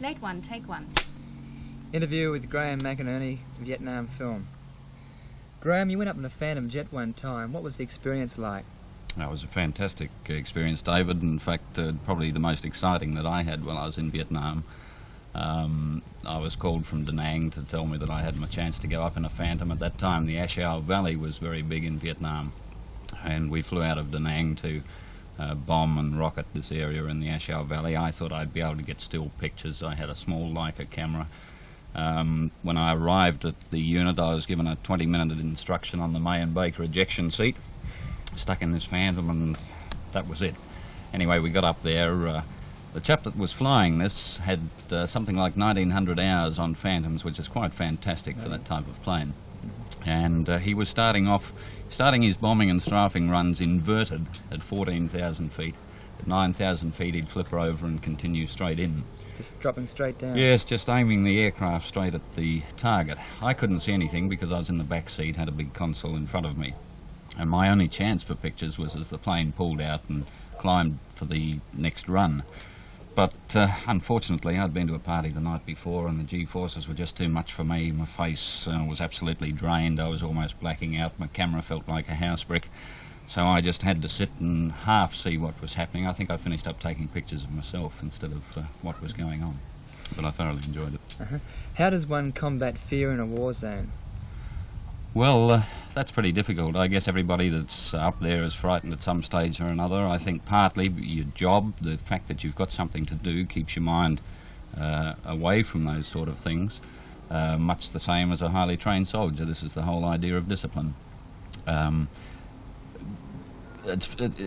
Slate 1, take 1. Interview with Graham McInerney, Vietnam film. Graham, you went up in a Phantom jet one time. What was the experience like? That was a fantastic experience, David. In fact, probably the most exciting that I had while I was in Vietnam. I was called from Da Nang to tell me that I had my chance to go up in a Phantom. At that time, the A Shau Valley was very big in Vietnam, and we flew out of Da Nang to bomb and rocket this area in the A Shau Valley. I thought I'd be able to get still pictures. I had a small Leica camera. When I arrived at the unit, I was given a 20-minute instruction on the May and Baker ejection seat, stuck in this Phantom, and that was it. Anyway, we got up there. The chap that was flying this had something like 1,900 hours on Phantoms, which is quite fantastic for that type of plane. And he was starting his bombing and strafing runs inverted at 14,000 feet. At 9,000 feet, he'd flip her over and continue straight in. Just dropping straight down? Yes, just aiming the aircraft straight at the target. I couldn't see anything because I was in the back seat, had a big console in front of me. And my only chance for pictures was as the plane pulled out and climbed for the next run. But unfortunately, I'd been to a party the night before and the G-forces were just too much for me. My face was absolutely drained. I was almost blacking out. My camera felt like a house brick. So I just had to sit and half see what was happening. I think I finished up taking pictures of myself instead of what was going on. But I thoroughly enjoyed it. How does one combat fear in a war zone? Well, that's pretty difficult. I guess everybody that's up there is frightened at some stage or another. I think partly your job, the fact that you've got something to do, keeps your mind away from those sort of things. Much the same as a highly trained soldier. This is the whole idea of discipline.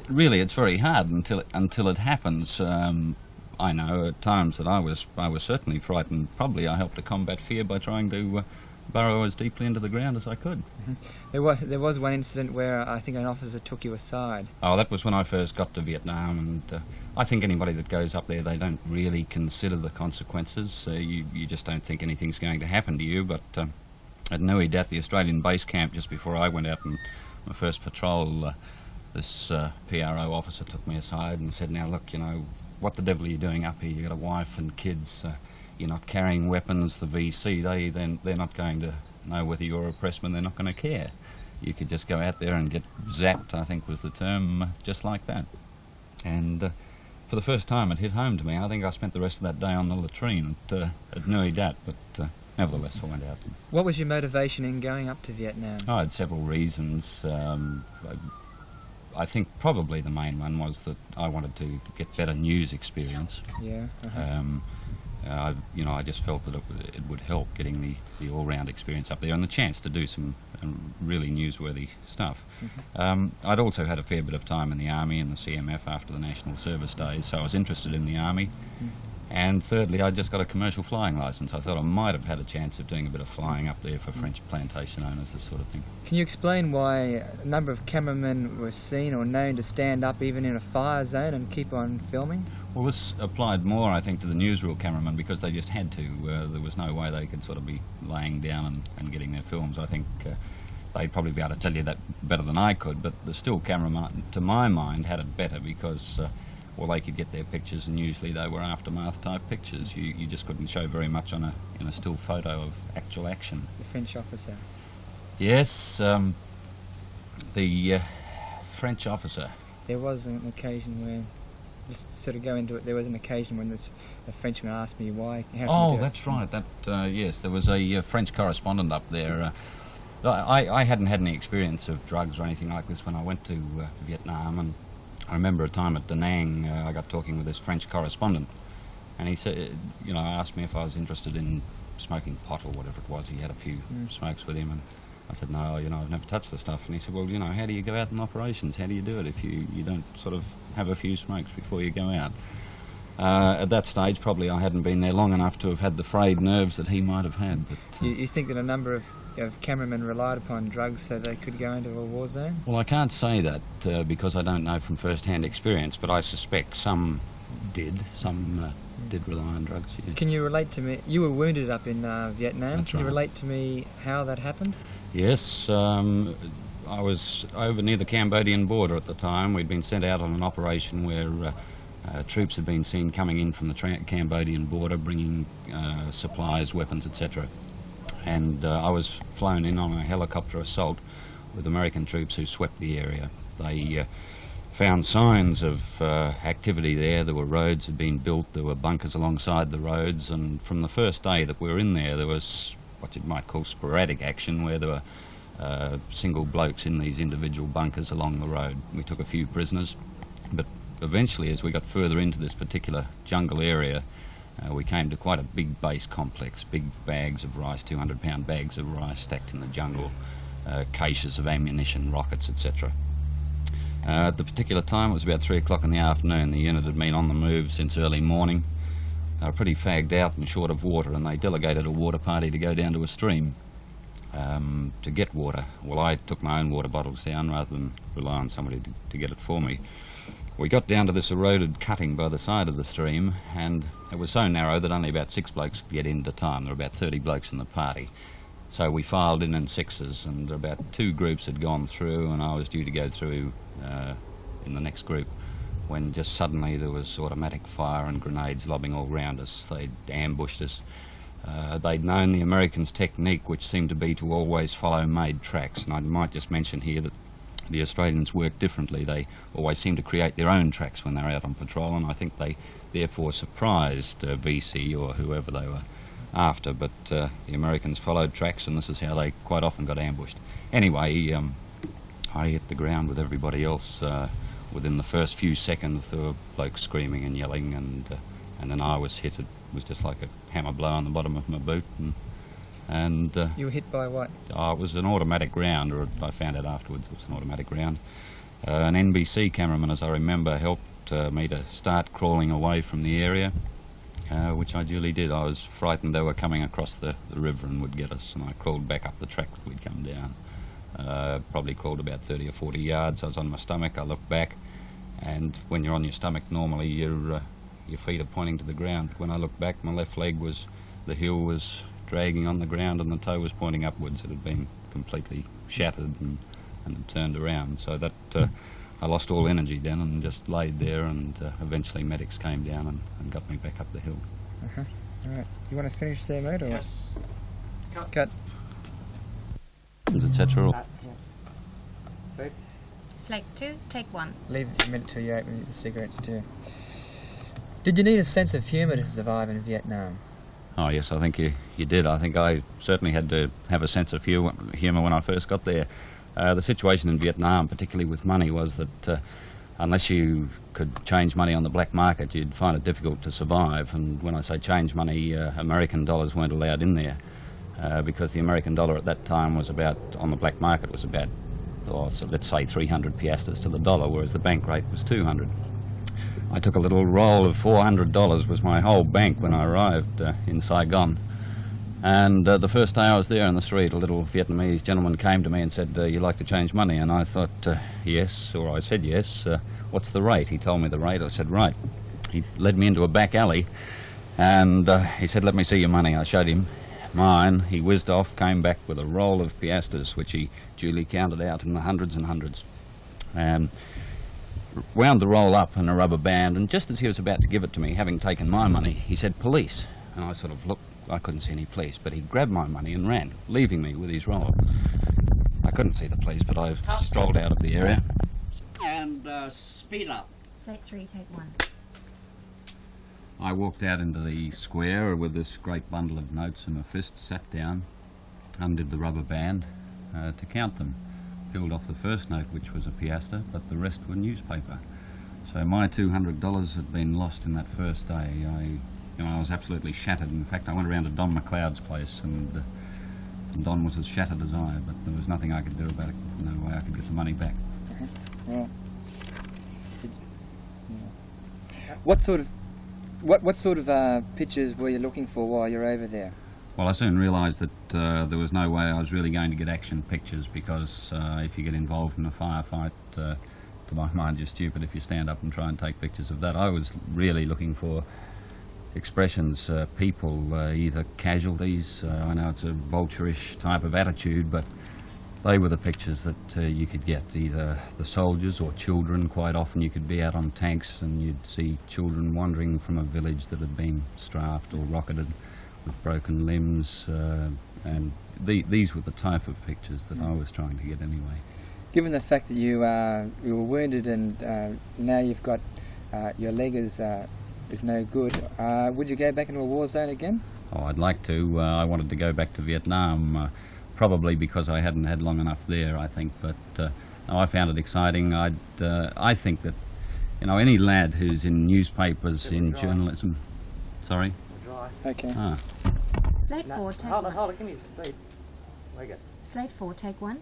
Really, it's very hard until it happens. I know at times that I was certainly frightened. Probably I helped to combat fear by trying to burrow as deeply into the ground as I could. There was one incident where I think an officer took you aside. Oh, that was when I first got to Vietnam, and I think anybody that goes up there, they don't really consider the consequences. You just don't think anything's going to happen to you. But at Nui Dat, the Australian base camp, just before I went out on my first patrol, this PRO officer took me aside and said, "Now look, you know, what the devil are you doing up here? You've got a wife and kids. You're not carrying weapons. The VC, they're not going to know whether you're a pressman. They're not going to care. You could just go out there and get zapped," I think was the term, just like that. And for the first time it hit home to me. I think I spent the rest of that day on the latrine at Nui Dat, but nevertheless I went out. What was your motivation in going up to Vietnam? I had several reasons. I think probably the main one was that I wanted to get better news experience. Yeah. I just felt that it would help getting the all-round experience up there and the chance to do some really newsworthy stuff. I'd also had a fair bit of time in the Army and the CMF after the National Service days, so I was interested in the Army. And thirdly, I just got a commercial flying licence. I thought I might have had a chance of doing a bit of flying up there for French plantation owners, this sort of thing. Can you explain why a number of cameramen were seen or known to stand up even in a fire zone and keep on filming? Well, this applied more, I think, to the newsreel cameramen because they just had to. There was no way they could sort of be laying down and getting their films. I think they'd probably be able to tell you that better than I could, but the still cameraman, to my mind, had it better because well, they could get their pictures, and usually they were aftermath-type pictures. You just couldn't show very much in a still photo of actual action. The French officer. Yes, the French officer. There was an occasion where, just to sort of go into it, there was an occasion when a Frenchman asked me why. Oh, that's right. Yes, there was a French correspondent up there. I hadn't had any experience of drugs or anything like this when I went to Vietnam, and I remember a time at Da Nang, I got talking with this French correspondent, and he said, asked me if I was interested in smoking pot or whatever it was. He had a few smokes with him, and I said, no, I've never touched the stuff. And he said, well, how do you go out in operations? How do you do it if you don't sort of have a few smokes before you go out? At that stage, probably I hadn't been there long enough to have had the frayed nerves that he might have had. But you think that a number of cameramen relied upon drugs so they could go into a war zone? Well, I can't say that because I don't know from first-hand experience, but I suspect some did. Some did rely on drugs, yeah. Can you relate to me? You were wounded up in Vietnam. That's Can you right. relate to me how that happened? Yes, I was over near the Cambodian border at the time. We'd been sent out on an operation where Troops had been seen coming in from the Cambodian border, bringing supplies, weapons, etc. And I was flown in on a helicopter assault with American troops who swept the area. They found signs of activity there. There were roads had been built, there were bunkers alongside the roads, and from the first day that we were in there was what you might call sporadic action, where there were single blokes in these individual bunkers along the road. We took a few prisoners, but eventually, as we got further into this particular jungle area, we came to quite a big base complex, big bags of rice, 200-pound bags of rice stacked in the jungle, caches of ammunition, rockets, etc. At the particular time, it was about 3 o'clock in the afternoon. The unit had been on the move since early morning. They were pretty fagged out and short of water, and they delegated a water party to go down to a stream to get water. Well, I took my own water bottles down rather than rely on somebody to get it for me. We got down to this eroded cutting by the side of the stream, and it was so narrow that only about 6 blokes could get in at a time. There were about 30 blokes in the party. So we filed in sixes, and about 2 groups had gone through, and I was due to go through in the next group, when just suddenly there was automatic fire and grenades lobbing all round us. They'd ambushed us. They'd known the Americans' technique, which seemed to be to always follow made tracks, and I might just mention here that the Australians work differently. They always seem to create their own tracks when they're out on patrol, and I think they therefore surprised VC or whoever they were after, but the Americans followed tracks, and this is how they quite often got ambushed. Anyway, I hit the ground with everybody else. Within the first few seconds there were blokes screaming and yelling, and then I was hit. It was just like a hammer blow on the bottom of my boot, and You were hit by what? it was an automatic round, or I found out afterwards it was an automatic round. An NBC cameraman, as I remember, helped me to start crawling away from the area, which I duly did. I was frightened they were coming across the river and would get us, and I crawled back up the track that we'd come down. Probably crawled about 30 or 40 yards. I was on my stomach. I looked back, and when you're on your stomach, normally your feet are pointing to the ground. When I looked back, my left leg the heel was dragging on the ground, and the toe was pointing upwards. It had been completely shattered and had turned around. So that I lost all energy then and just laid there, and eventually medics came down and got me back up the hill. All right. You want to finish there, mate? Or? Yes. Cut. Etc. Slate 2, take 1. Leave it a minute till you open the cigarettes too. Did you need a sense of humour to survive in Vietnam? Oh yes, I think you did. I think I certainly had to have a sense of humour when I first got there. The situation in Vietnam, particularly with money, was that unless you could change money on the black market, you'd find it difficult to survive. And when I say change money, American dollars weren't allowed in there because the American dollar at that time was about, on the black market, was about, so let's say 300 piastres to the dollar, whereas the bank rate was 200. I took a little roll of $400, was my whole bank when I arrived in Saigon. And the first day I was there in the street, a little Vietnamese gentleman came to me and said, you like to change money? And I thought, yes, or I said yes. What's the rate? He told me the rate. I said, right. He led me into a back alley, and he said, let me see your money. I showed him mine. He whizzed off, came back with a roll of piastres, which he duly counted out in the hundreds and hundreds. Wound the roll up in a rubber band, and just as he was about to give it to me, having taken my money, he said, police. And I sort of looked. I couldn't see any police, but he grabbed my money and ran, leaving me with his roll. I couldn't see the police, but I strolled out of the area. And speed up. Slate 3, take 1. I walked out into the square with this great bundle of notes in my fist, sat down, undid the rubber band to count them. Peeled off the first note, which was a piastre, but the rest were newspaper. So my $200 had been lost in that first day. I was absolutely shattered. In fact, I went around to Don McLeod's place, and Don was as shattered as I, but there was nothing I could do about it. No way I could get the money back. Well, what sort of pictures were you looking for while you're over there? Well, I soon realised that there was no way I was really going to get action pictures, because if you get involved in a firefight, to my mind, you're stupid if you stand up and try and take pictures of that. I was really looking for expressions, people, either casualties. I know it's a vulture-ish type of attitude, but they were the pictures that you could get, either the soldiers or children. Quite often you could be out on tanks and you'd see children wandering from a village that had been strafed or rocketed with broken limbs, and these were the type of pictures that I was trying to get anyway. Given the fact that you were wounded and now you've got your leg is no good, would you go back into a war zone again? Oh, I'd like to. I wanted to go back to Vietnam, probably because I hadn't had long enough there, I think. But no, I found it exciting. I think that, you know, any lad who's in newspapers, in journalism. Sorry. Okay. Ah. Slate 4, take Hold 1. on, give me a slate. Very good. Slate 4, take 1.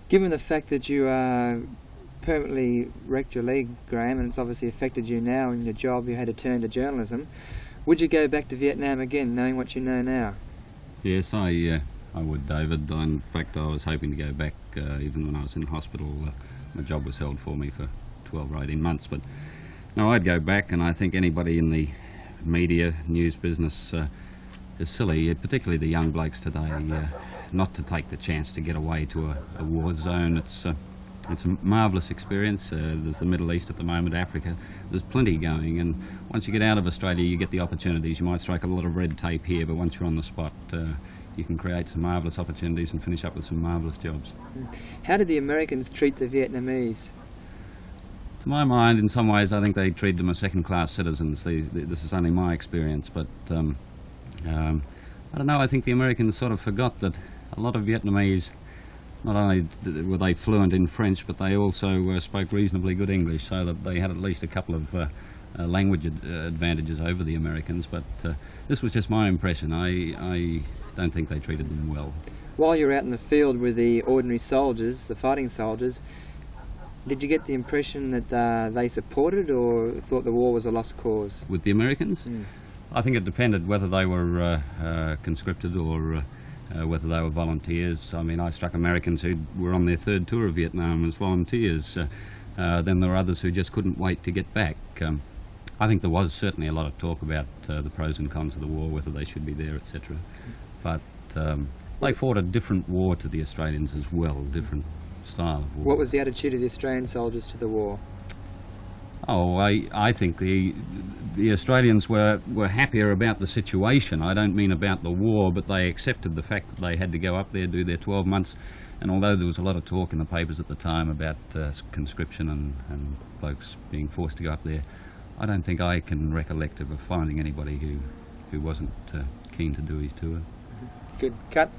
Given the fact that you permanently wrecked your leg, Graham, and it's obviously affected you now in your job, you had to turn to journalism, would you go back to Vietnam again, knowing what you know now? Yes, I would, David. In fact, I was hoping to go back even when I was in hospital. My job was held for me for 12 or 18 months, but no, I'd go back, and I think anybody in the media, news business is silly, particularly the young blokes today, not to take the chance to get away to a war zone. It's a marvellous experience. There's the Middle East at the moment, Africa. There's plenty going, and once you get out of Australia you get the opportunities. You might strike a lot of red tape here, but once you're on the spot you can create some marvellous opportunities and finish up with some marvellous jobs. How did the Americans treat the Vietnamese? To my mind, in some ways, I think they treat them as second-class citizens. This is only my experience, but I don't know, I think the Americans sort of forgot that a lot of Vietnamese, not only were they fluent in French, but they also spoke reasonably good English, so that they had at least a couple of language advantages over the Americans. But this was just my impression. I don't think they treated them well. While you were out in the field with the ordinary soldiers, the fighting soldiers, did you get the impression that they supported or thought the war was a lost cause? With the Americans? I think it depended whether they were conscripted or whether they were volunteers. I mean, I struck Americans who were on their third tour of Vietnam as volunteers. Then there were others who just couldn't wait to get back. I think there was certainly a lot of talk about the pros and cons of the war, whether they should be there, etc. But they fought a different war to the Australians as well, different style of war. What was the attitude of the Australian soldiers to the war? Oh, I think the Australians were happier about the situation. I don't mean about the war, but they accepted the fact that they had to go up there, do their 12 months, and although there was a lot of talk in the papers at the time about conscription and folks being forced to go up there, I don't think I can recollect of finding anybody who wasn't keen to do his tour. Good. Cut.